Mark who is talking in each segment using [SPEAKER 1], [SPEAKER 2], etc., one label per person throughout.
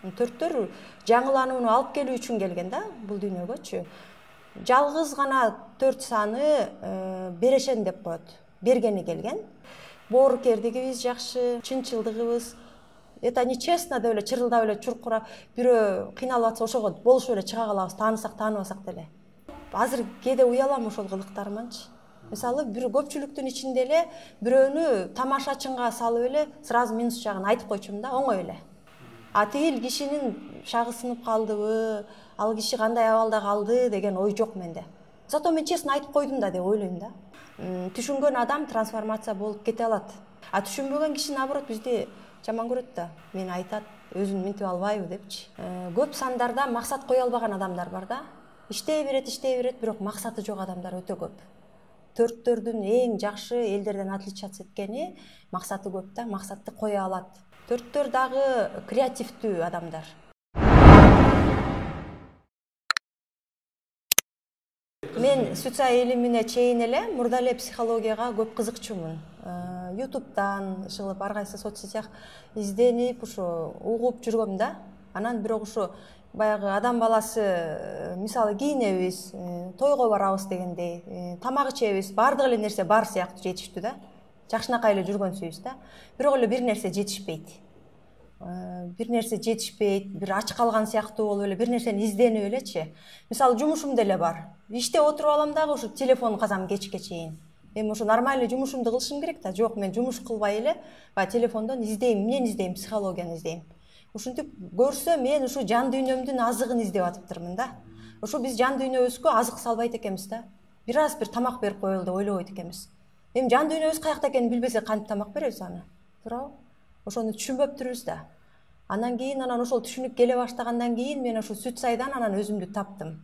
[SPEAKER 1] Төрттөр жаңыланууну алып келүү үчүн келген да бул дүйнөгөчү. Жалгыз гана 4 саны берешен деп коет. Бергени келген. Боорукердигибиз жакшы, чынчылдыгыбыз. Это нечестно деп эле чырылдап эле чуркура бирөө кыйналып атса ошого болушуп эле чыга калабыз, таанысак тааныбасак деле. Азыр кээде уялам ошол кылыктарыманчы. Мисалы бир көпчүлүктүн ичинде эле бирөөнү тамашачынга салып эле сразу минус жагын айтып койчумун да, оңой эле. А тигил кишинин шагы сынып калдыбы, ал киши кандай абалда калды деген ой жок менде. Зато мен честно айтып койдум да деп ойлойм да. Түшүнгөн адам трансформация болуп кете алат. А түшүнбөгөн киши наоборот бизди жаман көрөт да. Мени айтат, өзүн минтип албайбы депчи. Көп сандарда максат кое албаган адамдар бар да. Иштей берет, бирок максаты жок адамдар өтө көп. Төрттөрдүн эң жакшы элдерден отличаться эткени максаты көп да, максатты кое алат. Төрттөр дагы креативдүү адамдар. Мен Сүтсай илимине чейин эле мурда эле психологияга көп кызыкчумун. YouTube'дан ышылып, ар кайсы соцсетях изденип, ушу угуп жүргөм да. Анан бирок ушу баягы адам баласы мисалы кийинебиз, тойго барабыз дегендей, тамак ичебиз, баардык эле нерсе бар сыяктуу жетиштүү да. Жакшынакай эле жүргөнсүбүз да. Бирок эле бир нерсе жетишпейт. Бир ач калган сыяктуу болуп эле бир нерсени изденип элечи. Мисалы жумушум деле бар. Иште отуруп алам дагы ушу телефон казам кечке чейин. Эми ушу нормальный жумушумду кылышым керек да. Жок, мен жумуш кылбай эле баягы телефондон издейм, эмнени издейм, психологияны издейм. Ушинтип көрсө мен ушу жан дүйнөмдүн азыгын издеп атыптырмын да. Ушу биз жан дүйнөбүзгө азык салбайт экенбиз да. Бир аз бир тамак берип коелу деп ойлобойт экенбиз. Эми жан дүйнөбүз каякта экенин билбесек кантип тамак беребиз аны? Туурабы? Ошону түшүнбөптүрбүз да. Анан ошол түшүнүк келе баштагандан кийин мен ушу Сүтсайдан анан өзүмдү таптым.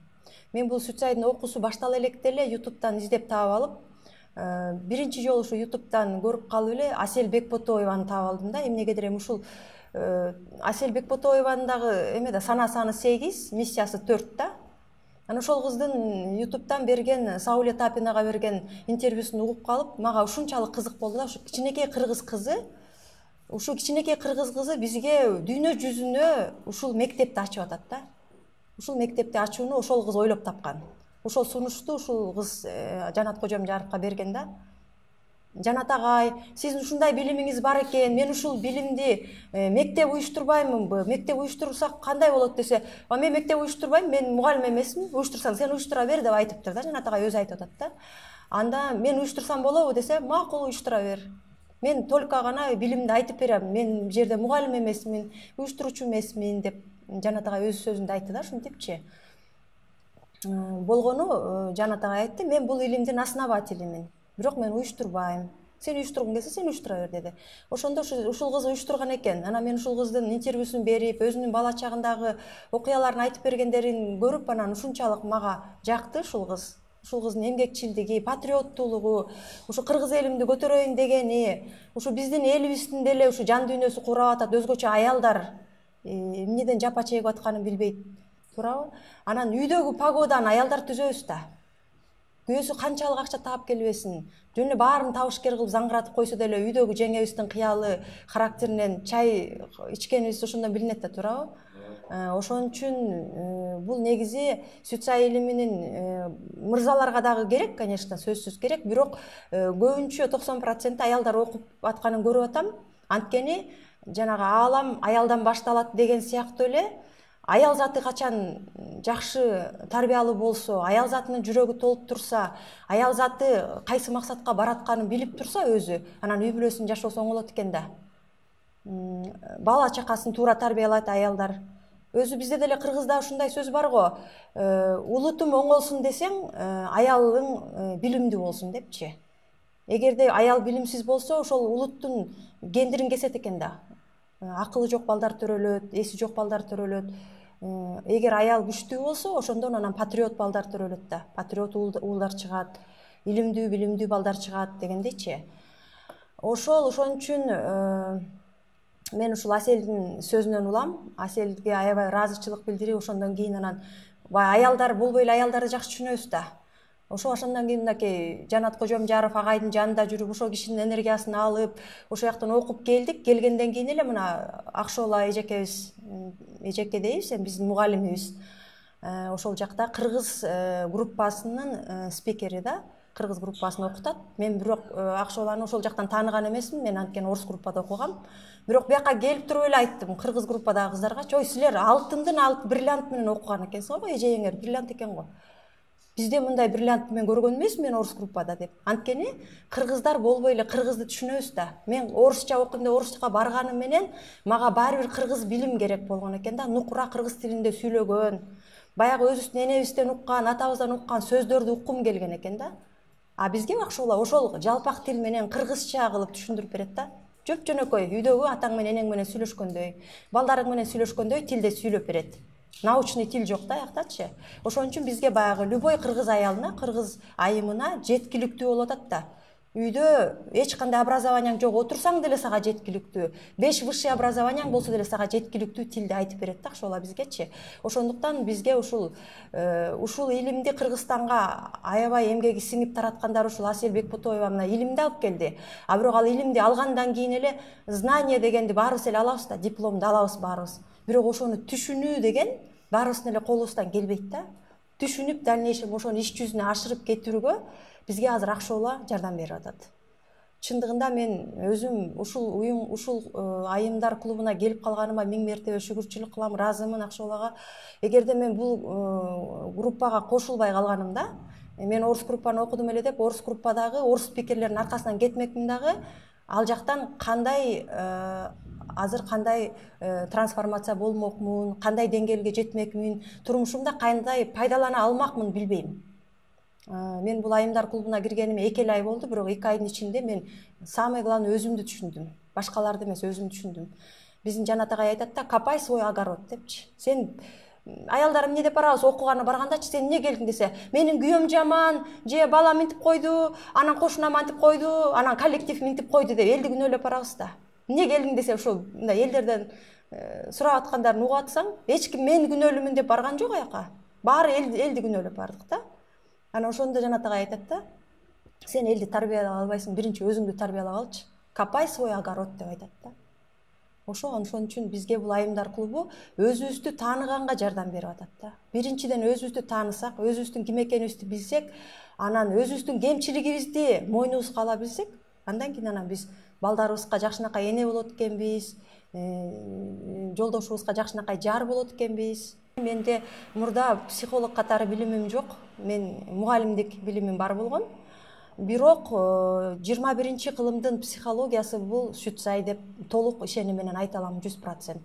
[SPEAKER 1] Мен бул Сүтсайдын окуусу баштала электе эле YouTube'дан издеп таап алып, биринчи жолу ушу YouTube'дан көрүп калып эле Асель Бекботоеваны таап алдым да. Эмнегедир эми ушул Асель Бекботоеванын дагы эмеде сана саны 8, миссиясы 4 да. Анан ошол кыздын YouTube'дан берген, Сауле Тапинага берген интервьюсун угуп калып, мага ушунчалык кызык болду да. Ушу кичинекей кыргыз кызы бизге дүйнө жүзүнө ушул мектепти ачып атат да. Ушул мектепти ачууну ошол кыз ойлоп тапкан. Ошол сунушту ушул кыз Жанат Кожомжаровго берген да. Жанат агай, сиздин ушундай билимиңиз бар экен, мен ушул билимди мектеп уюштурбаймынбы? Мектеп уюштурсак кандай болот десе, мен мектеп уюштурбайм, мен мугалим эмесмин, уюштурсаң сен уюштура бер деп айтыптыр да. Жанат агай өзү айтып атат да. Анда мен уюштурсам болобу десе, макул уюштура бер. Мен только гана билимди айтып берем, мен бул жерде мугалим эмесмин, уюштуруучу эмесмин деп Жанат агай өз сөзүндө айтты да, ушинтипчи. Болгону Жанат агай айтты, мен бул илимдин основателимин. Бирок мен уюштурбайм. Сен уюштургуң келсе, сен уюштура бер деди. Ошондо ушул кыз уюштурган экен. Анан мен ушул кыздын интервьюсун берип, өзүнүн бала чагындагы окуяларын айтып бергендерин көрүп, анан ушунчалык мага жакты ушул кыз. Ушул кыздын эмгекчилдиги, патриоттуулугу, ушу кыргыз элимди көтөрөйүн дегени, ушу биздин элибиздин деле ушу жан дүйнөсү курап атат, өзгөчө аялдар эмнеден жапа чегип атканын билбейт. Туурабы? Анан үйдөгү пагодан аялдар түзөбүз да. Күйөөсү канчалык акча таап келбесин, жөн эле баарын табышкер кылып заңгыратып койсо деле үйдөгү жеңебиздин кыялы, характеринен чай ичкенибиз ошондон билинет да, туурабы? Ошон үчүн бул негизи Сүтсай илиминин мырзаларга дагы керек, конечно, сөзсүз керек, бирок көбүнчө 90% аялдар окуп атканын көрүп атам. Анткени жанагы аалам аялдан башталат деген сыяктуу эле аял заты качан жакшы тарбиялуу болсо, аял затынын жүрөгү толуп турса, аял заты кайсы максатка баратканын билип турса өзү, анан үй бүлөсүн жашоосу оңолот экен да. Бала чакасын туура тарбиялайт аялдар. Өзү бизде деле кыргызда ушундай сөз бар го, улутум оңолсун десең, аялың билимдүү болсун депчи. Эгерде аял билимсиз болсо, ошол улуттун гендерин кесет экен да. Акылы жок балдар төрөлөт, эси жок балдар төрөлөт. Эгер аял күчтүү болсо, ошондон анан патриот балдар төрөлөт да. Патриот уулдар чыгат, билимдүү балдар чыгат дегендейчи. Ошон үчүн мен ушул Аселдин сөзүнөн улам, Аселге аябай ыраазычылык билдирип, ошондон кийин анан аялдар болбой эле аялдарды жакшы түшүнөбүз да. Ошондон кийин мынакей Жанат Кожомжаров агайдын жанында жүрүп, ошол кишинин энергиясын алып, ошол жактан окуп келдик. Келгенден кийин эле мына Акшола эжекебиз эжеке дейбиз, биздин мугалимибиз. Ошол жакта кыргыз группасынын спикери да, кыргыз группасын окутат. Мен бирок Акшоланы ошол жактан тааныган эмесмин, мен анткени орус группада окугам. Бирок бияка келип туруп эле айттым кыргыз группадагы кыздарга, ой силер алтындын бриллиант менен окуган экенсиңер го, эжегиңер бриллиант экен го. Бизде мындай бриллиантты мен көргөн эмесмин, мен орус группада деп. Анткени кыргыздар болбой эле кыргызды түшүнөбүз да. Мен орусча окуйм деп орусчага барганым менен мага баары бир кыргыз билим керек болгон экен да. Нукура кыргыз тилинде сүйлөгөн, баягы өзүбүздүн энебизден уккан, атабыздан уккан сөздөрдү уккум келген экен да. А бизге Акшола ошол жалпак тил менен кыргызча кылып түшүндүрүп берет да. Жөп-жөнөкөй үйдөгү атаң менен энең менен сүйлөшкөндөй, балдарың менен сүйлөшкөндөй тилде сүйлөп берет. Научный тил жок да аяктачы. Ошон үчүн бизге баягы любой кыргыз аялына, кыргыз айымына жеткиликтүү болуп атат да. Үйдө эч кандай образованияң жок, отурсаң деле сага жеткиликтүү. 5 высший образованияң болсо деле сага жеткиликтүү тилди айтып берет да Акшола бизгечи. Ошондуктан бизге ушул илимди Кыргызстанга аябай эмгеги сиңип тараткандар ушул Асель Бекбутоева мына илимди алып келди. А бирок ал илимди алгандан кийин эле знание дегенди баарыбыз эле алабыз да, дипломду алабыз баарыбыз. Бирок ошону түшүнүү деген баарыбыздын эле колубуздан келбейт да. Түшүнүп дальнейшем ошону иш жүзүнө ашырып кетирүүгө бизге азыр Акшола жардам берип атат. Чындыгында мен өзүм ушул айымдар клубуна келип калганыма 1000 мертебе шүгүрчүлүк кылам, ыраазымын Акшолага. Эгерде мен бул группага кошулбай калганымда, мен орус группаны окудум эле деп, орус группадагы орус спикерлердин аркасынан кетмекмин дагы, ал жактан азыр кандай трансформация болмокмун, кандай деңгээлге жетмекмин, турмушумда кандай пайдалана алмакмын билбейм. Мен бул айымдар клубуна киргениме 2 ай болду, бирок 2 айдын ичинде мен самый главный өзүмдү түшүндүм. Башкаларды эмес, өзүмдү түшүндүм. Биздин Жанат агай айтат да, копай свой огород депчи. Сен аялдар эмне деп барабыз, окууганы баргандачы, сен эмне келдиң десе, менин күйөөм жаман, же балам минтип койду, анан кошунам антип койду, анан коллектив минтип койду деп элди күнөөлөп барабыз да. Эмне келдиң десе, ошол мындай элдерден сурап аткандарын угуп атсаң, эч ким мен күнөөлүүмүн деп барган жок аяка. Баары элди күнөөлөп бардык да. Ана ошондо Жанат агай айтат да, сен элди тарбиялай албайсың, биринчи өзүңдү тарбиялап алчы. Копай свой огород деп айтат да. Ошон үчүн бизге бул айымдар клубу өзүбүздү тааныганга жардам берип атат да. Биринчиден өзүбүздү таанысак, өзүбүздүн ким экенибизди билсек, анан өзүбүздүн кемчилигибизди мойнубузга ала билсек, андан кийин биз балдарыбызга жакшынакай эне болот экенбиз, жолдошубузга жакшынакай жар болот экенбиз. Менде мурда психолог катары билимим жок, мен мугалимдик билимим бар болгон. Бирок 21-чи кылымдын психологиясы бул сүтсай деп толук ишеним менен айта алам 100%.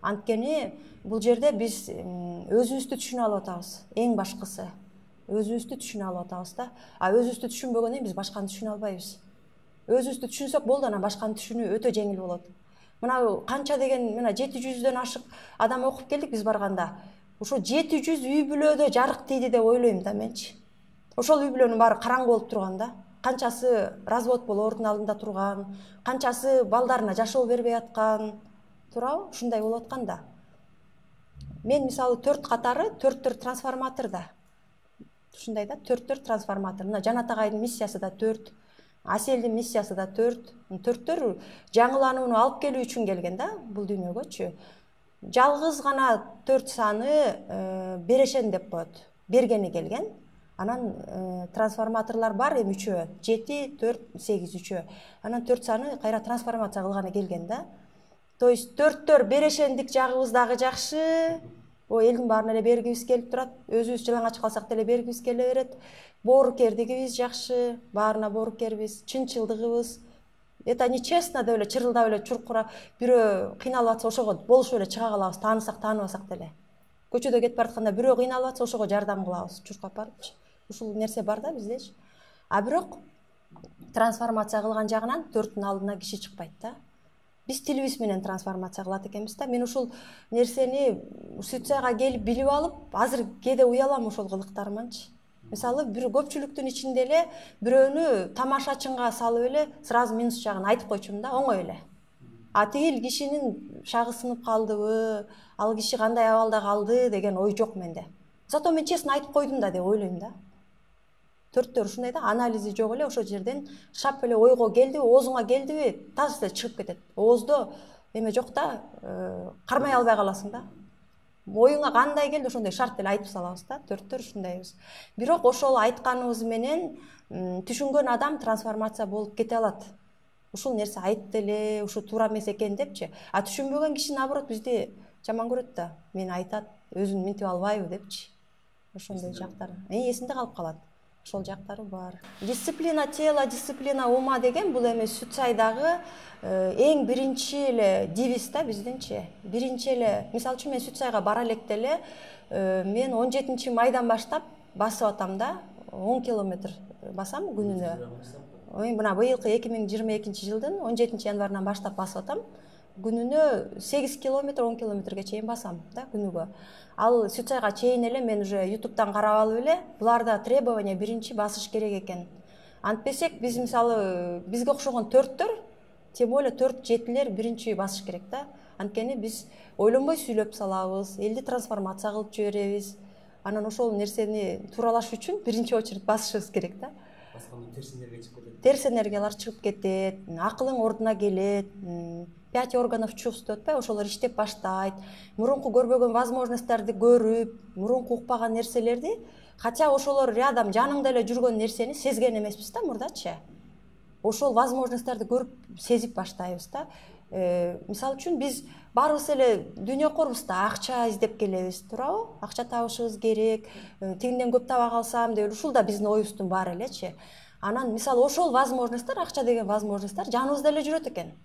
[SPEAKER 1] Анткени бул жерде биз өзүбүздү түшүнө алып атабыз. Эң башкысы өзүбүздү түшүнө алып атабыз да. А өзүбүздү түшүнбөгөндөн кийин биз башканы түшүнө албайбыз. Өзүбүздү түшүнсөк болду, анан башканы түшүнүү өтө жеңил болот. Мына канча деген мына 700дөн ашык адам окуп келдик биз барганда. Ошо 700 үй бүлөдө жарык тийди деп ойлойм да менчи. Ошол үй бүлөнүн баары караңгы болуп турган да. Канчасы развод болоордун алдында турган, канчасы балдарына жашоо бербей аткан, туурабы? Ушундай болуп аткан да. Мен мисалы 4 катары 4 трансформатор да. Ушундай да, 4 трансформатор. Мына Жанат агайдын миссиясы да 4. Аселдин миссиясы да 4. 4 жаңыланууну алып келүү үчүн келген да, бул дүйнөгөчү. Жалгыз гана 4 саны берешен деп коет. Бергени келген. Анан трансформаторлор бар, эми 3-өө, 7, 4, 8 3-өө. Анан 4 саны кайра трансформация кылганы келген да. То есть 4 берешендик жагыбыз дагы жакшы. Элдин баарына эле бергибиз келип турат. Өзүбүз жалаңач калсак деле бергибиз келе берет. Боорукердигибиз жакшы, баарына боорукербиз, чынчылдыгыбыз. Это нечестно деп эле чырылдап эле чуркура бирөө кыйналып атса ошого болушуп эле чыга калабыз, таанысак тааныбасак деле. Көчөдө кетип баратканда бирөө кыйналып атса ошого жардам кылабыз, чуркап барыпчы. Ушул нерсе бар да биздечи. А бирок трансформация кылган жагынан 4-түн алдына киши чыкпайт да. Биз тилибиз менен трансформация кылат экенбиз да. Мен ушул нерсени Сүтсайга келип билип алып, азыр кээде уялам ошол кылыктарыманчы. Мисалы, бир көпчүлүктүн ичинде эле бирөөнү тамашачынга салып эле сразу минус жагын айтып койчумун да, оңой эле. А тигил кишинин шагы сынып калдыбы, ал киши кандай абалда калды деген ой жок менде. Зато мен честно айтып койдум да деп ойлойм да. 4 ушундай да, анализи жок эле, ошол жерден шап эле ойго келдиби, оозуңа келдиби, таз эле чыгып кетет. Ооздо эме жок да, кармай албай каласың да. оюңа кандай келди ошондой шарт эле айтып салабыз да, төрттөр ушундайбыз. Бирок ошол айтканыбыз менен түшүнгөн адам трансформация болуп кете алат. Ушул нерсе айтты эле, ушу туура эмес экен депчи. А түшүнбөгөн киши наоборот бизди жаман көрөт да. Мени айтат, өзүн минтип албайбы депчи. Ошондой жактар. Эсинде калып калат. Ошол жактары бар. Дисциплина тела, дисциплина ума деген бул эми Сүтсайдагы эң биринчи эле девиз да биздинчи. Биринчи эле, мисалы үчүн мен Сүтсайга бара электе эле мен 17-майдан баштап басып атам да, 10 километр басам күнүнө. Мына быйылкы 2022-жылдын 17-январынан баштап басып атам. Күнүнө 8 километр, 10 километрге чейин басам да күнүгө. Ал Сүтсайга чейин эле мен уже YouTube'дан карап алып эле буларда требование биринчи басыш керек экен. Антпесек биз мисалы бизге окшогон төрттөр, тем более 4-7-лер биринчи басыш керек да. Анткени биз ойлонбой сүйлөп салабыз, элди трансформация кылып жиберебиз. Анан ошол нерсени тууралаш үчүн биринчи очередь басышыбыз керек да.
[SPEAKER 2] Басканда терс энергия чыгып кетет.
[SPEAKER 1] Терс энергиялар чыгып кетет, акылың ордуна келет, 5 органов чувств деп атпайбы, ошолор иштеп баштайт. Мурунку көрбөгөн возможностьтарды көрүп, мурунку укпаган нерселерди, хотя ошолор рядом жаныңда эле жүргөн нерсени сезген эмеспиз да мурдачы. Ошол возможностьтарды көрүп, сезип баштайбыз да. Мисалы үчүн биз баарыбыз эле дүйнөкорбуз да, акча издеп келебиз, туурабы? Акча табышыбыз керек, тигинден көп таба калсам деп ушул да биздин оюбуздун баары элечи. Анан мисалы ошол возможностьтар, акча деген возможностьтар жаныбызда эле жүрөт экен.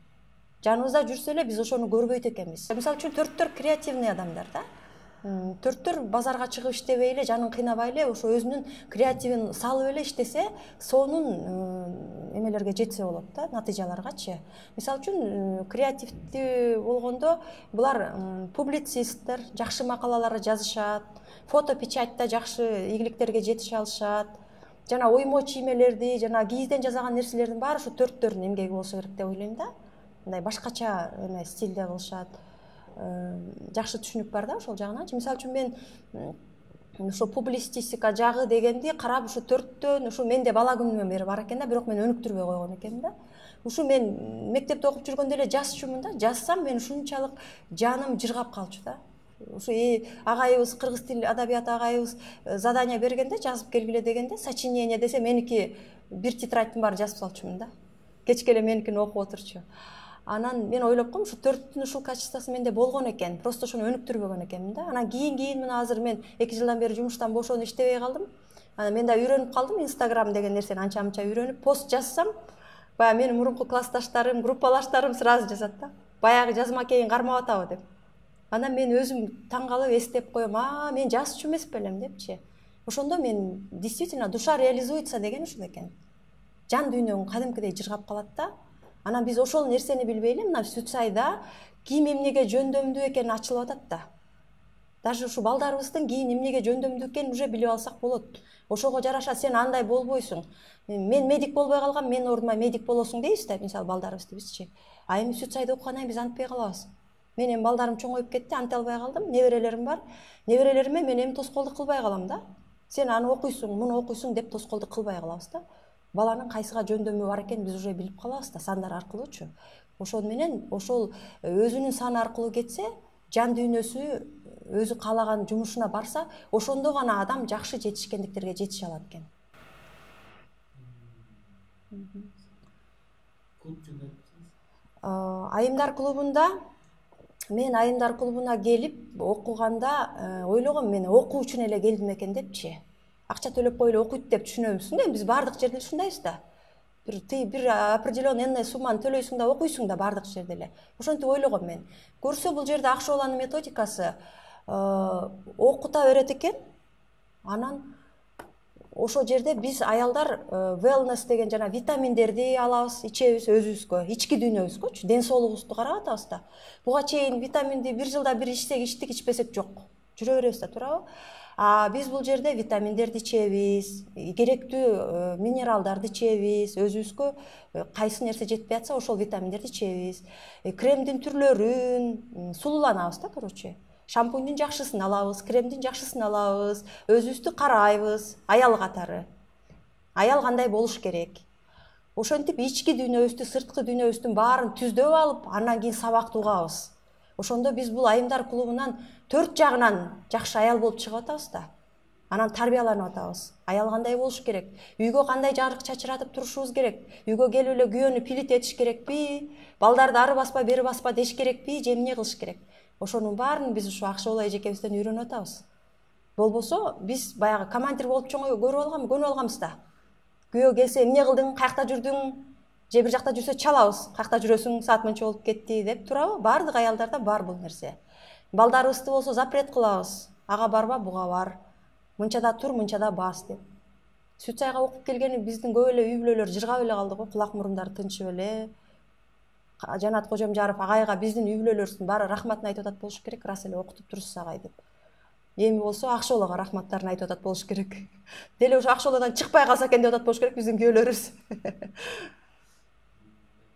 [SPEAKER 1] Жаныбызда жүрсө эле биз ошону көрбөйт экенбиз. Мисалы үчүн төрттөр креативный адамдар да. Төрттөр базарга чыгып иштебей эле, жанын кыйнабай эле, ошо өзүнүн креативин салып эле иштесе, сонун эмелерге жетсе болот да, натыйжаларгачы. Мисалы үчүн креативдүү болгондо булар публицисттер, жакшы макалалар жазышат, фотопечатьта жакшы ийгиликтерге жетише алышат. Жана оймо чиймелерди, жана кийизден жасаган нерселердин баары ушу төрттөрдүн эмгеги болсо керек деп ойлойм да. Мындай башкача эме стилде кылышат. Жакшы түшүнүк бар да ошол жагынан. Мисалы үчүн мен ошо публицистика жагы дегенди карап ушу төрттөн, ушу менде бала күнүмөн бери бар экен да, бирок мен өнүктүрбөй койгон экенмин да. Ушу мен мектепте окуп жүргөндө эле жазчумун да. Жазсам мен ушунчалык жаным жыргап калчу да. Ушу агайыбыз, кыргыз тил адабияты агайыбыз задание бергенде, жазып келгиле дегенде, сочинение десе, меники бир тетрадьтын баарын жазып салчумун да. Кечке эле меникини окуп отурчу. Анан мен ойлоп коем, ушу төрттүн ушул качествосу менде болгон экен, просто ошону өнүктүрбөгөн экенмин да. Анан кийин мына азыр мен 2 жылдан бери жумуштан бошонуп иштебей калдым. Анан мен да үйрөнүп калдым, Instagram деген нерсени анча-мынча үйрөнүп, пост жазсам, баягы менин мурунку классташтарым, группалаштарым сразу жазат да. Баягы жазмакейин кармап атабы деп. Анан мен өзүм таң калып эстеп коем, мен жазчу эмес белем депчи. Ошондо мен действительно душа реализуется деген ушул экен. Жан дүйнөң кадимкидей жыргап калат да. Анан биз ошол нерсени билбей эле мына Сүтсайда кийим эмнеге жөндөмдүү экени ачылып атат да. Даже ушу балдарыбыздын кийин эмнеге жөндөмдүү экенин уже билип алсак болот. Ошого жараша сен андай болбойсуң. Мен медик болбой калгам, мен ордума медик болосуң дейбиз да, мисалы балдарыбызды бизчи. А эми Сүтсайда окугандан биз антпай калабыз. Мен эми балдарым чоңоюп кетти, анта албай калдым. Неберелерим бар. Неберелериме мен эми тоскоолдук кылбай калам да. Сен аны окуйсуң, муну окуйсуң деп тоскоолдук кылбай калабыз да. Баланын кайсыга жөндөмү бар экенин биз уже билип калабыз да, сандар аркылуучу. Ошол менен ошол өзүнүн саны аркылуу кетсе, жан дүйнөсү өзү каалаган жумушуна барса, ошондо гана адам жакшы жетишкендиктерге жетише алат экен.
[SPEAKER 2] Клуб жөнүндө
[SPEAKER 1] Айымдар клубунда мен айымдар клубуна келип окуганда ойлогом, мен окуу үчүн эле келдим экен депчи. Акча төлөп коюлуп окуйт деп түшүнөбүз да, биз баардык жерде ушундайбыз да. Бир определенный энный сумманы төлөйсүң да, окуйсуң да баардык жерде эле. Ошентип ойлогом мен. Көрсө бул жерде Акшоланын методикасы окута берет экен. Анан ошол жерде биз аялдар wellness деген жана витаминдерди алабыз, ичебиз өзүбүзгө, ички дүйнөбүзгөчү, ден соолугубузду карап атабыз да. Буга чейин витаминди бир жылда бир ичсек ичтик, ичпесек жок. Жүрө беребиз да, туурабы? Биз бул жерде витаминдерди ичебиз, керектүү минералдарды ичебиз, өзүбүзгө кайсы нерсе жетпей атса ошол витаминдерди ичебиз. Кремдин түрлөрүн сулууланабыз да, короче. Шампуньдун жакшысын алабыз, кремдин жакшысын алабыз, өзүбүздү карайбыз, аял катары. Аял кандай болуш керек? Ошентип ички дүйнөбүздү, сырткы дүйнөбүздүн баарын түздөп алып, андан кийин сабакты угабыз. Ошондо биз бул айымдар клубунан 4 жагынан жакшы аял болуп чыгып атабыз да. Анан тарбияланып атабыз. Аял кандай болуш керек? Үйгө кандай жарык чачыратып турушубуз керек? Үйгө келип эле күйөөнү пилит этиш керекпи? Балдарды ары баспа, бери баспа деш керекпи? Же эмне кылыш керек? Ошонун баарын биз ушу Акшоолой эжекебизден үйрөнүп атабыз. Болбосо биз баягы командир болуп көнүп алганбыз да. Күйөө келсе эмне кылдың, каякта жүрдүң? Же бир жакта жүрсө чалабыз. Каякта жүрөсүң, саат мынча болуп кетти деп турабы? Баардык аялдарда бар бул нерсе. Балдарыбызды болсо запрет кылабыз. Ага барба, буга бар. Мынчада тур, мынчада бас деп. Сүт сайга окуп келгени биздин көп эле үй бүлөлөр жыргап эле калды го, кулак мурундары тынчып эле. Жанат Кожомжаров агайга биздин үй бүлөлөрүбүздүн баары рахматын айтып атат болуш керек, рас эле окутуп турсуз агай деп. Эми болсо Акшоолого рахматтарын айтып атат болуш керек. Деле ошо Акшоолодон чыкпай калса экен деп атат болуш керек биздин күйөөлөрүбүз.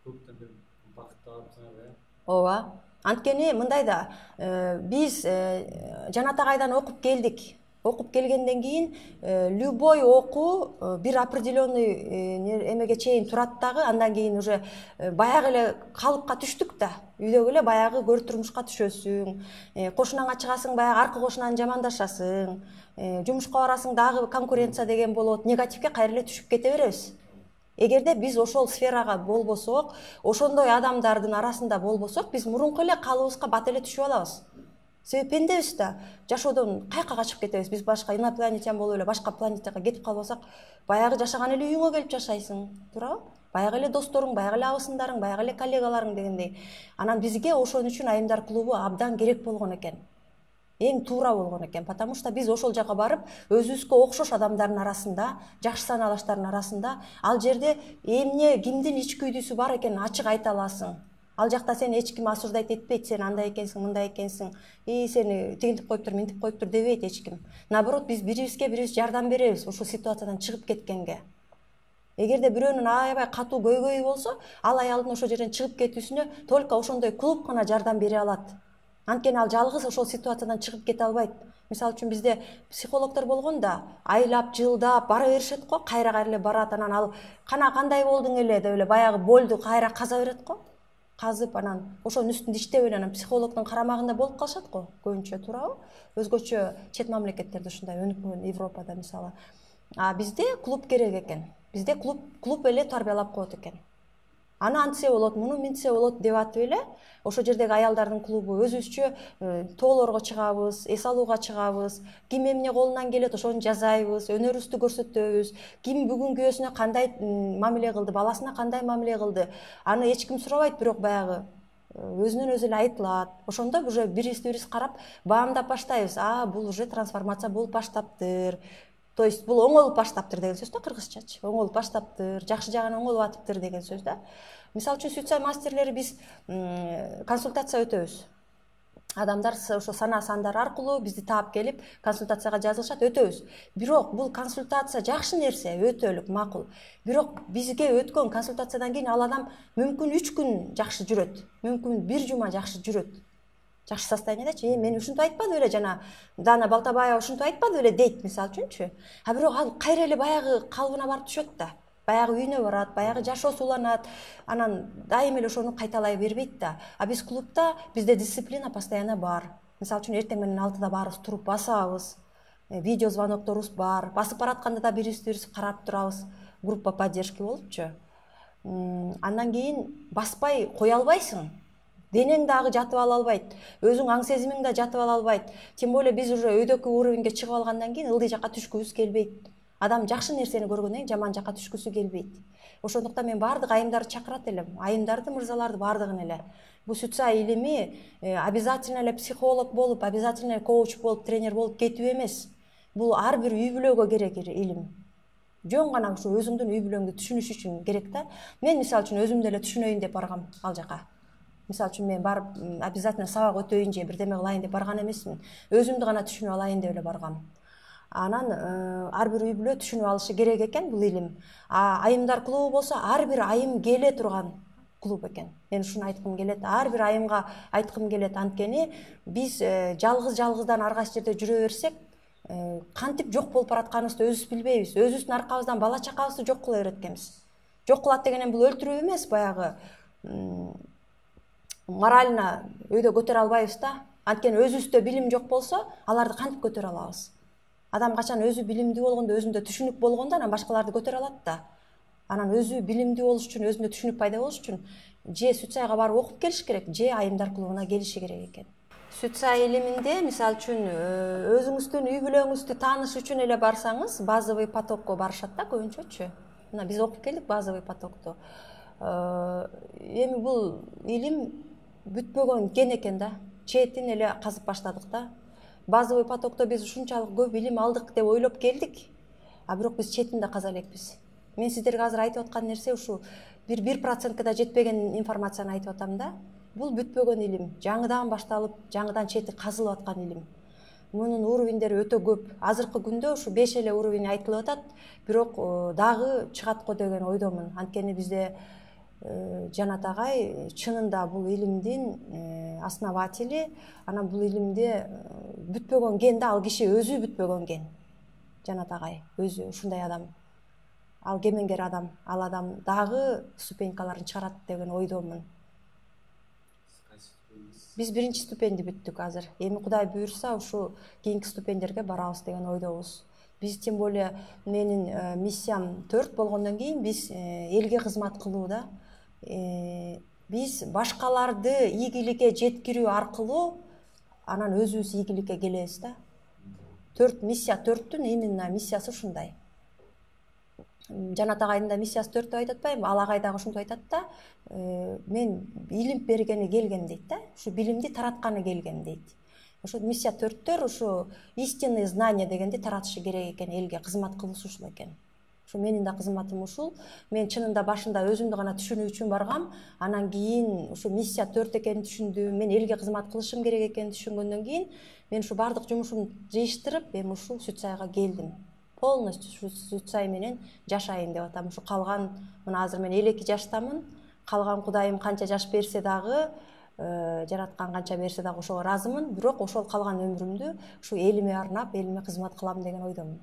[SPEAKER 2] Клубтан бир бакыт алып
[SPEAKER 1] Ооба. Анткени мындай да, биз Жанат агайдан окуп келдик. Окуп келгенден кийин любой окуу бир определенный эмеге чейин турат дагы, андан кийин уже баягы эле калыпка түштүк да. Үйдөгү эле баягы көр турмушка түшөсүң, кошунаңа чыгасың, баягы аркы кошунан жамандашасың, жумушка барасың дагы конкуренция деген болот, негативге кайра эле түшүп кете беребиз. Эгерде биз ошол сферага болбосок, ошондой адамдардын арасында болбосок, биз мурунку эле калыбыбызга бат эле түшүп алабыз. Себеби пендебиз да, жашоодон каяка качып кетебиз. Биз башка инопланетян болуп эле башка планетага кетип калбасак, баягы жашаган эле үйүңө келип жашайсың, туурабы? Баягы эле досторуң, баягы эле абысындарың, баягы эле коллегаларың дегендей. Анан бизге ошон үчүн айымдар клубу абдан керек болгон экен. Эң туура болгон экен, потому что биз ошол жака барып, өзүбүзгө окшош адамдардын арасында, жакшы саналаштардын арасында, ал жерде эмне, кимдин ич күйдүүсү бар экенин ачык айта аласың. Ал жакта сени эч ким осуждать этпейт, сен андай экенсиң, мындай экенсиң, сени тигинтип коюптур, минтип коюптур дебейт эч ким. Наоборот, биз бирибизге бирибиз жардам беребиз ушул ситуациядан чыгып кеткенге. Эгерде бирөөнүн аябай катуу көйгөйү болсо, ал аялдын ошол жерден чыгып кетүүсүнө только ошондой клуб гана жардам бере алат. Анткени ал жалгыз ошол ситуациядан чыгып кете албайт. Мисалы үчүн бизде психологдор болгондо айлап, жылдап бара беришет го, кайра эле барат, анан ал кандай болдуң эле деп эле баягы болду кайра каза берет го. Казып, анан ошонун үстүндө иштеп эле анан психологдун карамагында болуп калышат го, көбүнчө, туурабы? Өзгөчө чет мамлекеттерде ушундай өнүккөн, Европада мисалы. А бизде клуб керек экен. Бизде клуб эле тарбиялап коет экен. Аны антсе болот, муну минтсе болот деп атып эле, ошол жердеги аялдардын клубу өзүбүзчө тоолорго чыгабыз, эс алууга чыгабыз, ким эмне колунан келет ошону жазайбыз, өнөрүбүздү көрсөтөбүз, ким бүгүн күйөөсүнө кандай мамиле кылды, баласына кандай мамиле кылды, аны эч ким сурабайт, бирок баягы өзүнөн өзү эле айтылат. Ошондо уже бирибиз карап баамдап баштайбыз. Бул уже трансформация болуп баштаптыр. То есть бул оңолуп баштаптыр деген сөз да, кыргызчачы. Оңолуп баштаптыр, жакшы жагына оңолуп атыптыр деген сөз да. Мисалы үчүн сүт сай мастерлери биз консультация өтөбүз. Адамдар ошо санаа сандары аркылуу бизди таап келип консультацияга жазылышат, өтөбүз. Бирок бул консультация жакшы нерсе, өтөлүк, макул. Бирок бизге өткөн консультациядан кийин ал адам мүмкүн 3 күн жакшы жүрөт, мүмкүн 1 жума жакшы жүрөт. Жакшы состояниедечи, мен ушинтип айтпадым эле жана Дана Балтабаева ушинтип айтпады эле дейт, мисалы үчүнчү. Бирок ал кайра эле баягы калыбына барып түшөт да. Баягы үйүнө барат, баягы жашоосу уланат. Анан дайым эле ошону кайталай бербейт да. Биз клубда бизде дисциплина постоянно бар. Мисалы үчүн эртең менен 6-да баарыбыз туруп басабыз. Видео звонокторубуз бар. Басып баратканда да бирибиз карап турабыз. Группа поддержки болупчу. Андан кийин баспай кое албайсың. Денең дагы жатып ала албайт, өзүң аң сезимиң да жатып ала албайт. Тем более биз уже өйдөкү уровеньге чыгып алгандан кийин ылдый жакка түшкүбүз келбейт. Адам жакшы нерсени көргөндөн кийин жаман жакка түшкүсү келбейт. Ошондуктан мен баардык айымдарды чакырат элем. Айымдарды, мырзаларды баардыгын эле. Бул сүт сай илими обязательно эле психолог болуп, обязательно эле коуч болуп, тренер болуп кетүү эмес. Бул ар бир үй бүлөгө керек илим. Жөн гана ушу өзүңдүн үй бүлөңдү түшүнүш үчүн керек да. Мен мисалы үчүн өзүмдү эле түшүнөйүн деп баргам ал жака. Мисалы үчүн мен барып обязательно сабак өтөйүн же бирдеме кылайын деп барган эмесмин. Өзүмдү гана түшүнүп алайын деп эле баргам. Анан ар бир үй бүлө түшүнүп алышы керек экен бул илим. Айымдар клубу болсо ар бир айым келе турган клуб экен. Мен ушуну айткым келет. Ар бир айымга айткым келет. Анткени биз жалгыздан ар кайсы жерде жүрө берсек, кантип жок болуп баратканыбызды өзүбүз билбейбиз. Өзүбүздүн аркабыздан бала чакабызды жок кыла берет экенбиз. Жок кылат дегенен бул өлтүрүү эмес, баягы морально өйдө көтөрө албайбыз да. Анткени өзүбүздө билим жок болсо, аларды кантип көтөрө алабыз? Адам качан өзү билимдүү болгондо, өзүндө түшүнүк болгондо, анан башкаларды көтөрө алат да. Анан өзү билимдүү болуш үчүн, өзүндө түшүнүк пайда болуш үчүн же сүт сайга барып окуп келиш керек, же айымдар клубуна келиши керек экен. Сүт сай илиминде, мисалы үчүн, өзүңүздүн үй бүлөңүздү тааныш үчүн эле барсаңыз, базовый потокко барышат да көбүнчөчү. Мына биз окуп келдик базовый потокту. Эми бул илим бүтпөгөн кен экен да. Четин эле казып баштадык да. Базовый потокто биз ушунчалык көп билим алдык деп ойлоп келдик, а бирок биз четинде каза элекпиз. Мен сиздерге азыр айтып аткан нерсе ушу 1% да жетпеген информацияны айтып атам да. Бул бүтпөгөн илим, жаңыдан башталып, жаңыдан чети казылып аткан илим. Мунун уровеньдери өтө көп. Азыркы күндө ушу 5 эле уровень айтылып атат, бирок дагы чыгат го деген ойдомун. Анткени бизде Жанат агай чынында бул илимдин основатели, анан бул илимде бүтпөгөн ген да, ал киши өзү бүтпөгөн ген. Жанат агай өзү ушундай адам. Ал кемеңгер адам, ал адам дагы ступенькаларын чыгарат деген ойдомун. Биз 1-чи ступеньди бүттүк азыр. Эми Кудай буйрса, ушу кийинки ступендерге барабыз деген ойдобуз. Биз тем более менин миссиям 4 болгондон кийин биз элге кызмат кылуу да. Биз башкаларды ийгиликке жеткирүү аркылуу анан өзүбүз ийгиликке келебиз да. 4 миссия 4-түн именно миссиясы ушундай. Жанат агайдын да миссиясы 4 деп айтып атпайбы? Ал агай дагы ушинтип айтат да, мен илим бергени келгем дейт да. Ушу билимди таратканы келгем дейт. Ошо миссия 4-төр ушу истинный знания дегенди таратышы керек экен, элге кызмат кылыш ушул экен. Ушу менин да кызматым ушул. Мен чынында башында өзүмдү гана түшүнүү үчүн баргам, анан кийин ушу миссия 4 экенин түшүндүм, мен элге кызмат кылышым керек экенин түшүнгөндөн кийин мен ушу бардык жумушумду жыйыштырып, эми ушул сүт сайга келдим. Полностью сүт сай менен жашайын деп атам. Ушу калган, мына азыр мен 52 жаштамын. Калган Кудайым канча жаш берсе дагы, жараткан канча берсе дагы ошого ыраазымын. Бирок ошол калган өмүрүмдү ушу элиме арнап, элиме кызмат кылам деген ойдомун.